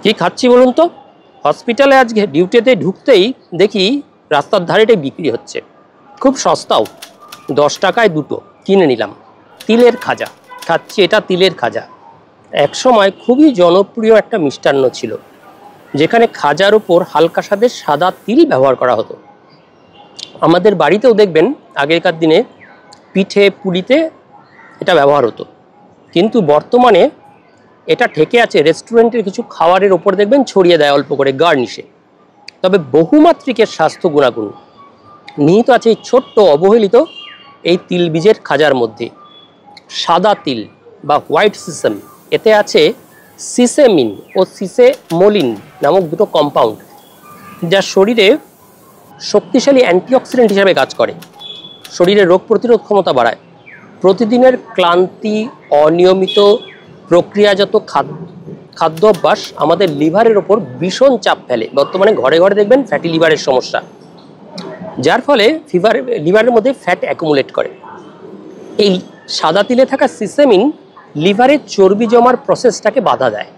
কি খাচ্ছি বলুন তো? হসপিটালে আজকে ডিউটিতে ঢুকতেই দেখি রাস্তার ধারেটাই বিক্রি হচ্ছে, খুব সস্তাও, 10 টাকায় দুটো কিনে নিলাম। তিলের খাজা খাচ্ছি, এটা তিলের খাজা। একসময় খুবই জনপ্রিয় একটা মিষ্টান্ন ছিল, যেখানে খাজার উপর হালকা স্বাদের সাদা তিল ব্যবহার করা হতো। আমাদের বাড়িতেও দেখবেন আগেকার দিনে পিঠে পুলিতে এটা ব্যবহার হতো, কিন্তু বর্তমানে এটা ঠেকে আছে রেস্টুরেন্টের কিছু খাবারের ওপর, দেখবেন ছড়িয়ে দেয় অল্প করে গার্নিশে। তবে বহুমাত্রিকের স্বাস্থ্য গুণাগুণ নিহিত আছে এই ছোট্ট অবহেলিত এই তিল বীজের খাজার মধ্যে। সাদা তিল বা হোয়াইট সিসেম, এতে আছে সিসেমিন ও সিসেমোলিন নামক দুটো কম্পাউন্ড, যা শরীরে শক্তিশালী অ্যান্টিঅক্সিডেন্ট হিসাবে কাজ করে, শরীরের রোগ প্রতিরোধ ক্ষমতা বাড়ায়। প্রতিদিনের ক্লান্তি, অনিয়মিত প্রক্রিয়াজাত খাদ্য অভ্যাস আমাদের লিভারের ওপর ভীষণ চাপ ফেলে। বর্তমানে ঘরে ঘরে দেখবেন ফ্যাটি লিভারের সমস্যা, যার ফলে লিভারের মধ্যে ফ্যাট অ্যাকুমুলেট করে। এই সাদা তিলে থাকা সিসেমিন লিভারের চর্বি জমার প্রসেসটাকে বাধা দেয়।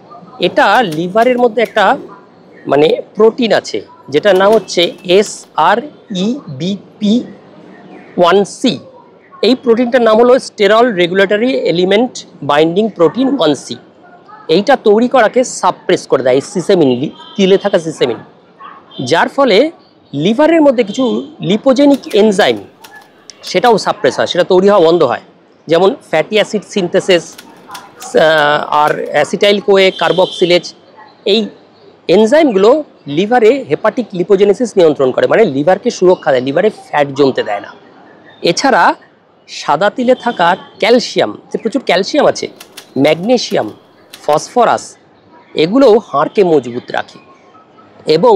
এটা লিভারের মধ্যে একটা প্রোটিন আছে, যেটার নাম হচ্ছে SREBP1C। এই প্রোটিনটার নাম হলো sterol regulatory element binding protein 1C। এইটা তৈরি করাকে সাপ্রেস করে দেয় এই সিসেমিন, তিলে থাকা সিসেমিন, যার ফলে লিভারের মধ্যে কিছু লিপোজেনিক এনজাইম সেটাও সাপ্রেস হয়, সেটা তৈরি হওয়া বন্ধ হয়। যেমন ফ্যাটি অ্যাসিড সিনথেসিস আর অ্যাসিটাইল কোয়ে কার্বক্সিলেজ। এই এনজাইমগুলো লিভারে হেপাটিক লিপোজেনেসিস নিয়ন্ত্রণ করে, মানে লিভারকে সুরক্ষা দেয়, লিভারে ফ্যাট জমতে দেয় না। এছাড়া সাদা তিলে থাকা ক্যালসিয়াম, প্রচুর ক্যালসিয়াম আছে, ম্যাগনেসিয়াম, ফসফরাস, এগুলোও হাড়কে মজবুত রাখে। এবং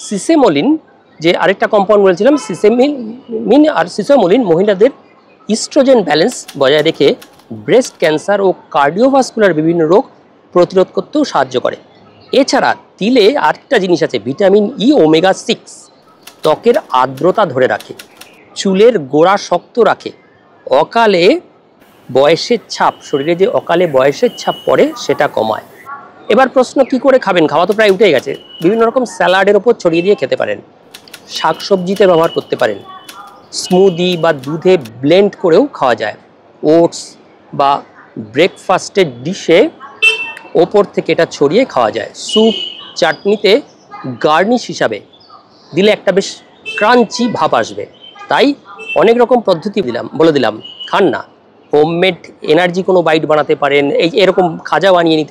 সিসেমোলিন, যে আরেকটা কম্পাউন্ড বলেছিলাম, সিসেমিন আর সিসেমোলিন মহিলাদের ইস্ট্রোজেন ব্যালেন্স বজায় রেখে ব্রেস্ট ক্যান্সার ও কার্ডিওভাস্কুলার বিভিন্ন রোগ প্রতিরোধ করতেও সাহায্য করে। এছাড়া তিলে আরেকটা জিনিস আছে, ভিটামিন ই ওমেগা 6, ত্বকের আর্দ্রতা ধরে রাখে, চুলের গোড়া শক্ত রাখে, অকালে বয়সের ছাপ, শরীরে যে অকালে বয়সের ছাপ পড়ে সেটা কমায়। এবার প্রশ্ন, কি করে খাবেন? খাওয়া তো প্রায় উঠে গেছে। বিভিন্ন রকম স্যালাডের ওপর ছড়িয়ে দিয়ে খেতে পারেন, শাকসবজিতে ব্যবহার করতে পারেন, স্মুদি বা দুধে ব্লেন্ড করেও খাওয়া যায়, ওটস বা ব্রেকফাস্টের ডিশে ওপর থেকে এটা ছড়িয়ে খাওয়া যায়, স্যুপ, চাটনিতে গার্নিশ হিসাবে দিলে একটা বেশ ক্রাঞ্চি ভাব আসবে। তাই অনেক রকম পদ্ধতি বলে দিলাম, খান না। হোমমেড এনার্জি কোনো বাইট বানাতে পারেন, এরকম খাজা বানিয়ে নিতে